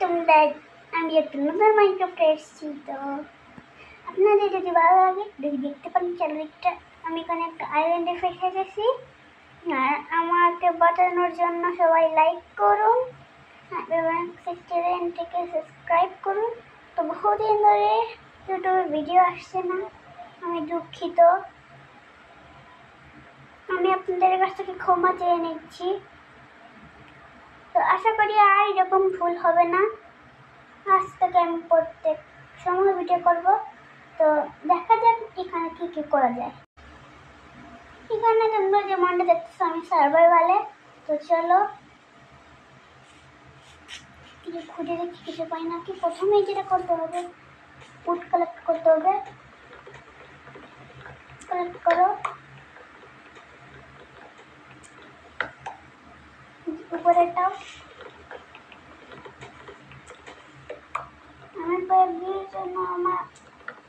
তোমরা আমি একটা নতুন মাইনক্রাফট এসেছি। তো আপনাদের যদি ভালো লাগে দেখতে পারেন চ্যানেলটা। আমি এখানে একটা আইল্যান্ডে ফেসে গেছি, আর আমাকে বাঁচানোর জন্য সবাই লাইক করুন এবং চ্যানেলটিকে সাবস্ক্রাইব করুন। তো বহুদিন ধরে ইউটিউবে ভিডিও আসছে না, আমি দুঃখিত। আমি আপনাদের কাছ থেকে ক্ষমা চেয়ে নিচ্ছি। তো আশা করি আর এরকম ভুল হবে না। আজ থেকে আমি প্রত্যেক সময় ভিডিও করব। তো দেখা যাক এখানে কি করা যায়। এখানে তোমরা যেমনটা দেখতেছো আমি সার্ভাইভালে। তো চলো কিছু খুঁজে দেখি, কিছু পাই নাকি। প্রথমেই যেটা করতে হবে, উড কালেক্ট করতে হবে। কালেক্ট করো, উপরেটাও। আমি কয়েকদিনের জন্য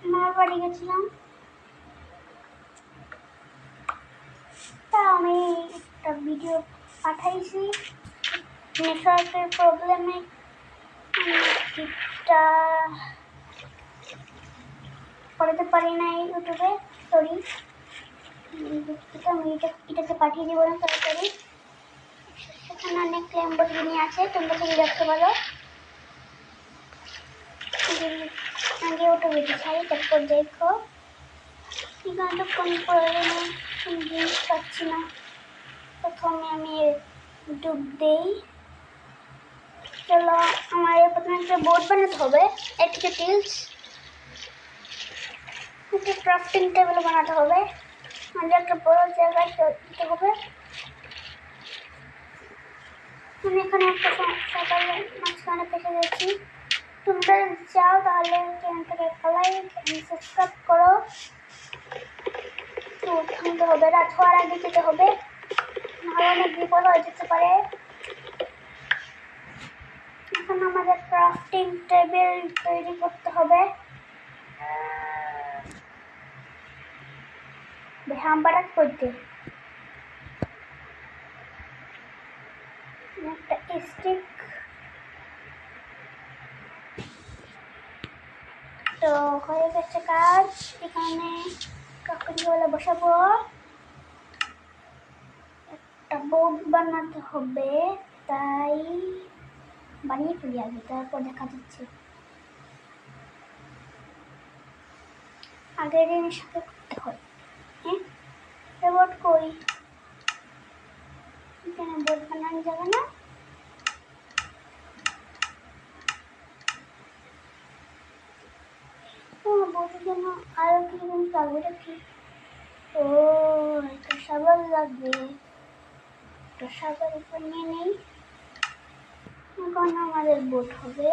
আমার বাড়ি গেছিলাম, তা আমি একটা ভিডিও পাঠাইছি। নেটওয়ার্কের প্রবলেমে এটা করতে পারি না ইউটিউবে, সরি। আমি এটাকে পাঠিয়ে দিব না তাড়াতাড়ি। সেখানে অনেক ল্যাম্বরগিনি আছে, তোমরা যদি দেখতে পারো। আগে ওটা বেশি চাই, তারপর দেখো এখানে তো কোন প্রয়োজনে কোন জিনিস পাচ্ছি না। প্রথমে আমি ডুব দেই। চলো আমার প্রথমে একটা বোর্ড বানাতে হবে, একটা টিলস, একটা ক্রাফটিং টেবিল বানাতে হবে। আমাদের একটা বড় জায়গায় দিতে হবে। আমি এখানে একটা সকালে মাঝখানে ফেসে গেছি। তোমরা চাও তাহলে চ্যানেলটাকে একটা লাইক এবং সাবস্ক্রাইব করো। তো থামতে হবে, রাত হওয়ার আগে যেতে হবে, নাহলে অনেক বিপদ হয়ে যেতে পারে। এখন আমাদের ক্রাফটিং টেবিল তৈরি করতে হবে। হামবারাক করতে একটা স্টিক। তো হয়ে গেছে কাজ। এখানে কাকুরিওয়ালা বসাবো, একটা বোর্ড বানাতে হবে, তাই বানিয়ে ফেলি আগে, তারপর দেখা যাচ্ছে। আগের দিনের সাথে করতে হয়। হ্যাঁ, বোর্ড কই? এখানে বোর্ড বানানো যাবে না। বোর্ডের জন্য আরো কিছু জিনিস লাগবে। কি? ও, একটা শাবল লাগবে। একটা শাবল উপর নিয়ে নেই। এখন আমাদের বোট হবে।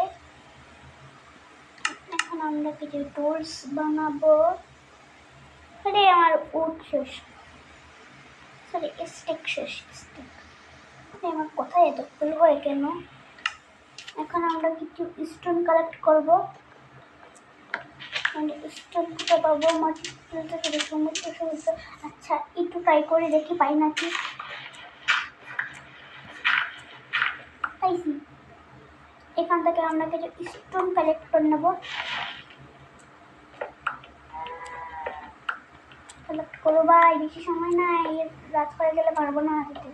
এখন আমরা কিছু টুলস বানাবো। আরে আমার উড শেষ, সরি স্টিক শেষ। স্টিক আমার কোথায় এত ফুল হয় কেন? এখন আমরা কিছু স্টোন কালেক্ট করবো। স্টোন কোথায় পাবো? মাটি থেকে সমুদ্র সমুদ্র। আচ্ছা একটু ট্রাই করে দেখি পাই নাকি। পাইছি। এখান থেকে আমরা কিছু স্টোন কালেক্ট করে নেবো। কালেক্ট করবো ভাই, বেশি সময় নাই, রাত হয়ে গেলে পারবো না দিতে।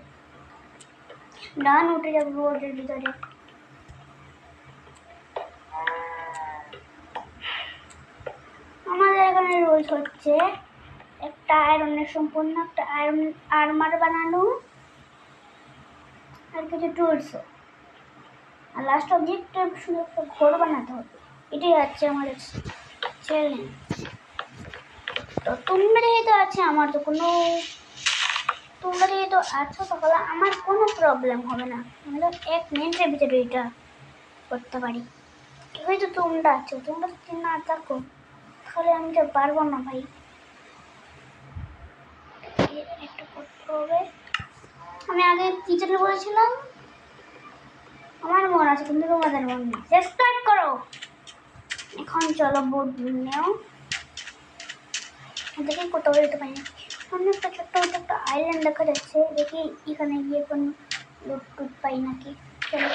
ডান, উঠে যাবো বোর্ডের ভিতরে। আমাদের এখানে রোজ হচ্ছে একটা আয়রনের সম্পূর্ণ একটা আয়রন আর্মার বানানো, আর কিছু টুলসও, আর লাস্ট অবজেক্ট শুধু একটা ঘর বানাতে হবে। এটাই হচ্ছে আমাদের চ্যালেঞ্জ। তো তোমরা যেহেতু আছে, আমার তো কোনো, তোমরা যেহেতু আছো তাহলে আমার কোনো প্রবলেম হবে না। আমরা 1 মিনিটের ভিতরে এটা করতে পারি। হয়তো তোমরা আছো, তোমরা যদি না থাকো তাহলে আমি তো পারবো না ভাই। একটা করতে হবে। আমি আগে কি যেন বলেছিলাম, আমার মন আছে কিন্তু তোমাদের মন নেই। সাবস্ক্রাইব করো। এখন চলো বোর্ড নেও, দেখি কোথাও যেতে পারি না। সামনে একটা ছোট্ট একটা আইল্যান্ড দেখা যাচ্ছে, দেখি এখানে গিয়ে কোনো লুট টুট পাই নাকি। চলো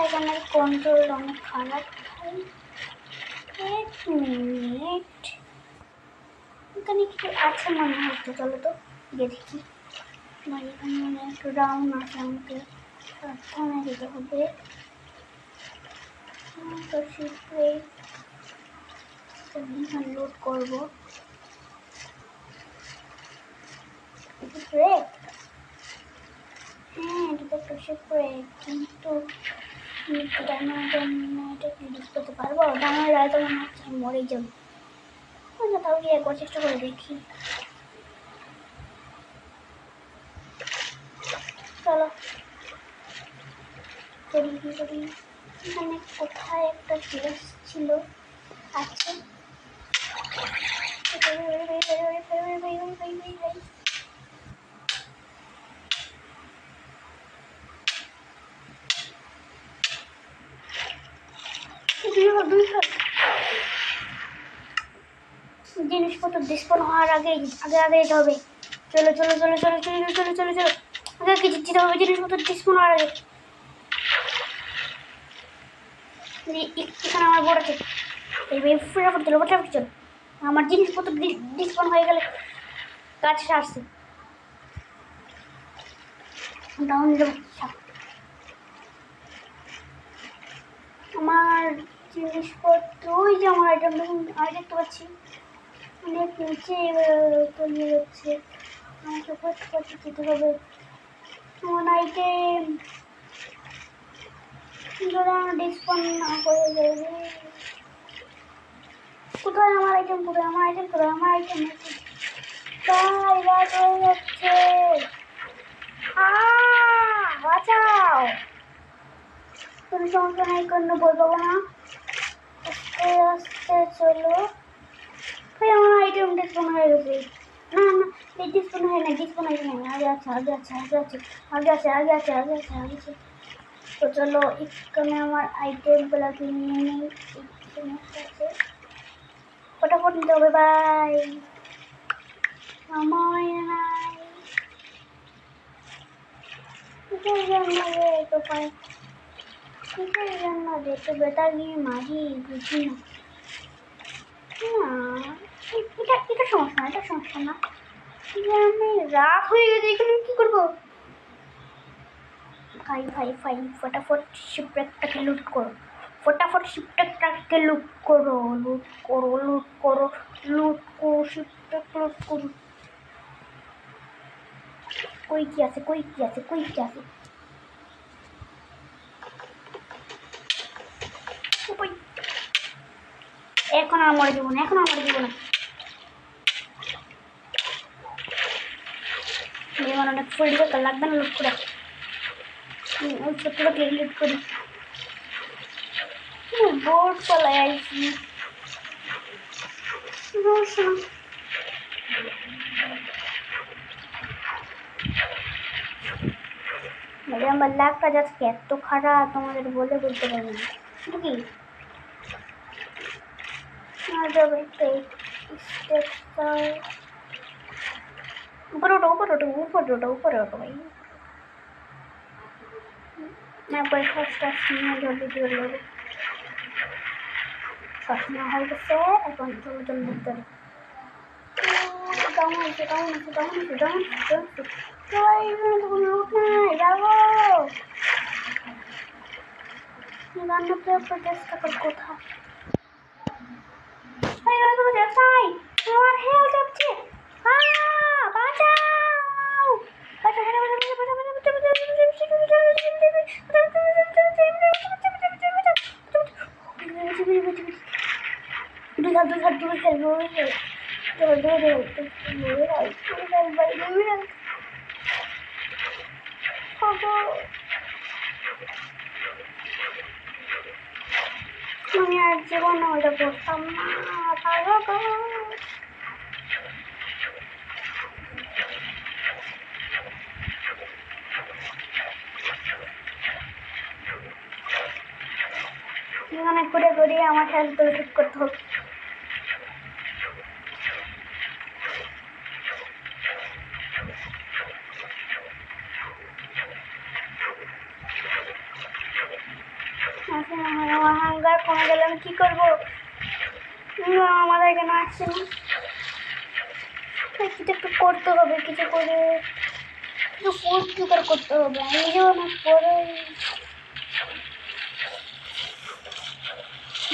এখানে কন্ট্রোল অনেক খারাপ। এক মিনিট, এখানে কি আছে মনে হচ্ছে, চলো তো গিয়ে দেখি। আমার এখানে অনেক রাউন্ড আছে, আমাকে সাবধানে যেতে হবে। তো শিখবে লোড করবো। ব্রেক, হ্যাঁ এটা তো একটা শিপব্রেক, কিন্তু এটা কি ইউজ করতে পারবো? ডায়মন্ড রায় তো মনে হচ্ছে মরে যাবো। তাও গিয়ে একবার চেষ্টা করে দেখি। চলো করি কি করি। এখানে কোথায় একটা প্লেস ছিল, আছে জিনিসপত্র ডিসপোন হওয়ার আগে আগে আগে যেতে হবে। চলো চলো চলো চলো চলো চলো চলো চলো আগে আগে যেতে হবে জিনিসপত্র ডিসপোন হওয়ার আগে। এখানে আমার বোর্ড আছে, এই ফটাফট চলো ফটাফট চলো। আমার জিনিসপত্র ডিসপোন হয়ে গেলে কাছে আসছে ডাউন যাবো। আমার জিনিসপত্র ওই যে আমার আইটেম আমি দেখতে পাচ্ছি অনেক নিচে তৈরি হচ্ছে। আমাকে ফটফট যেতে হবে। আমার আইটেম ধরো আমার ডিসপন না করে যাবে। কোথায় আমার আইটেম, কোথায় আমার আইটেম, কোথায় আমার আইটেম? তাই রাত হয়ে যাচ্ছে, বাঁচাও। তুমি সমস্যা নাই, কোনো বই পাবো না। আস্তে আস্তে চলো। ভাই আমার আইটেম ডিসপন হয়ে গেছে। না না এই ডিসপন হয় না, ডিসপন হয় না, আগে আছে আগে আছে আগে আছে আগে আছে আগে আছে আগে আছে আগে আছে। তো চলো এখানে আমার আইটেমগুলোকে নিয়ে নিই। ফটাফট নিতে হবে ভাই, সময় নাই। কিসের জন্য রে তো পাই, কিসের জন্য রে তো বেটা গিয়ে মারি বুঝি না। না এটা এটা সমস্যা না, এটা সমস্যা না। আমি রাত হয়ে গেছে, এখানে কি করবো? ভাই ভাই ভাই ফটাফট শিপটাকে লুট করো, ফটাফট শিপটাকে লুট করো, লুট করো লুট করো লুট করো, শিপটাকে লুট করো। কই কি আছে, কই কি আছে, কই কি আছে? এখন আর মরে যাবো না, এখন আর মরে যাবো না। আমার অনেক ফুল দরকার, লাগবে না লুট করে। ওই ছোট্টটাকে লুট করি। বোর্ড চলে আইছি, আমার লাখটা যাচ্ছে এত খারাপ তোমাদের বলে বলতে পারবো না। কি উপরে ওঠো উপরে ওঠো উপরে ওঠো উপরে ওঠো ভাই। একবার শ্বাসটা নিয়ে জলদি জলদি হবে। শ্বাস নেওয়া হয়ে গেছে, এখন জল জল দিতে হবে। ডাউন আছে ডাউন আছে ডাউন আছে ডাউন আছে লুট নাই যাবো। রান্নাতে চেষ্টা কর কোথায় আমার হেল যাচ্ছে, বাঁচাও। আমি আর জীবনে ওটা করতাম না, এখানে ঘুরে ঘুরে আমার হেলথ ঠিক করতে হবে। আমি কি করবো? আমার এখানে আসছে না, কিছু একটু করতে হবে, কিছু করে একটু ফুড জোগাড় করতে হবে। আমি যেমন পরে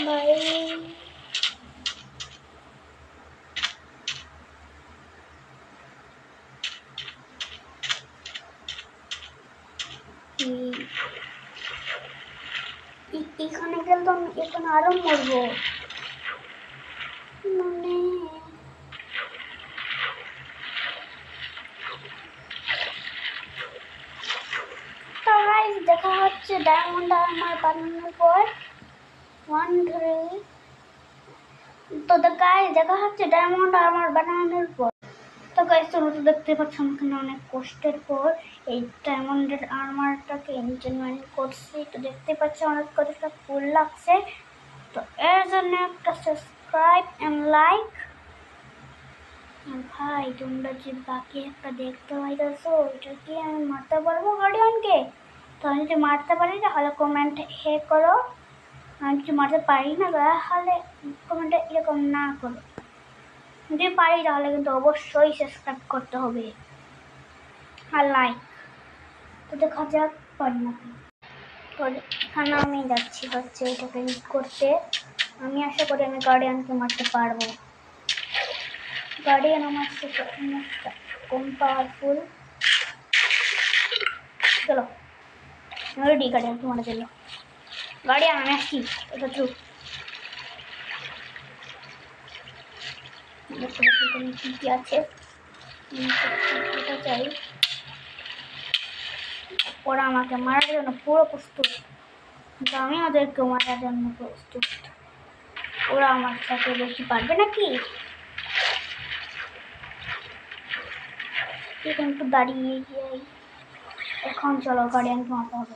ভাই এখানে গেলে তো আমি এখানে আরো মরবো মানে। তো গাইস দেখা হচ্ছে ডায়মন্ড আমার বানানোর পর 1 ধরে। তো গাইস দেখা হচ্ছে ডায়মন্ড আমার বানানোর পর। তো গাইস তোমরা তো দেখতে পাচ্ছ এখানে অনেক কষ্টের পর এই ডায়মন্ডের আর্মারটাকে এনচেন্টমেন্ট করছি। তো দেখতে পাচ্ছ অনেক কতটা ফুল লাগছে। তো এর জন্য একটা সাবস্ক্রাইব এন্ড লাইক। ভাই তোমরা যে বাকি একটা দেখতে পাইতেছো, এটা কি আমি মারতে পারবো গার্ডিয়ানকে? তো আমি যদি মারতে পারি তাহলে কমেন্টে হে করো, আমি যদি মারতে পারি না তাহলে কমেন্টে এরকম না করো। যদি পারি তাহলে কিন্তু অবশ্যই সাবস্ক্রাইব করতে হবে আর লাইক। তো দেখা যাক পারি নাকি। তো এখানে আমি যাচ্ছি হচ্ছে এটাকে করতে। আমি আশা করি আমি গার্ডিয়ানকে মারতে পারবো। গার্ডিয়ান আমার সাথে অনেকটা কম পাওয়ারফুল। চলো রেডি গার্ডিয়ানকে মারা চলো। গার্ডিয়ান আমি আসছি, এটা থ্রু দেখতে পাচ্ছি কি আছে। এটা চাই, ওরা আমাকে মারার জন্য পুরো প্রস্তুত, কিন্তু আমি ওদেরকে মারার জন্য প্রস্তুত। ওরা আমার সাথে বেশি পারবে নাকি? এখন একটু দাঁড়িয়ে যাই। এখন চলো গার্ডিয়ানকে মারতে হবে।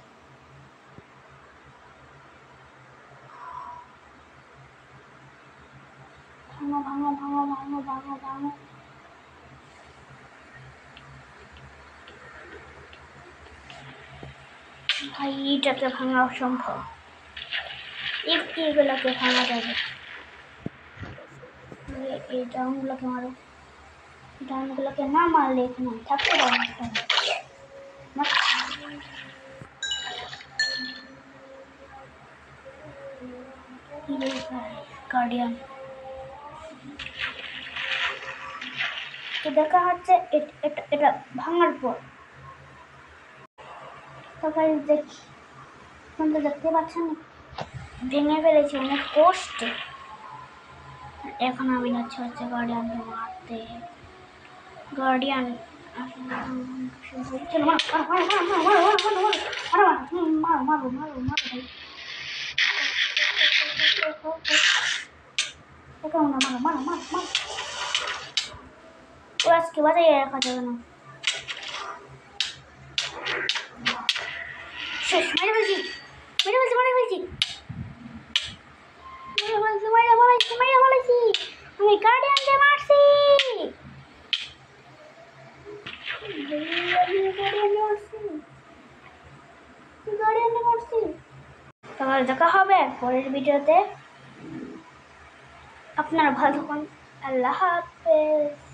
ভাঙো ভাঙো ভাঙো ভাঙো ভাঙো ভাঙো। ভাই এটাকে ভাঙা অসম্ভব, এগুলোকে ভাঙা যাবে। এই ডাউনগুলোকে মারো, ডাউনগুলোকে না মারলে এখানে থাকতে পারবে গার্ডিয়ান। তো দেখা হচ্ছে এটা ভাঙার পর। তো গাইস দেখি, তোমরা দেখতে পাচ্ছেন ভেঙে ফেলেছি অনেক কষ্টে। এখন আমি যাচ্ছি হচ্ছে গার্ডিয়ানকে মারতে। গার্ডিয়ান আজকে বাজাইয়ে রাখা যাবে না। শেষ মেরে ফেলছি, মেরে ফেলছি, মেরে ফেলছি, আমি গার্ডিয়ানকে মারছি। তাহলে দেখা হবে পরের ভিডিওতে। আপনারা ভালো থাকুন, আল্লাহ হাফেজ।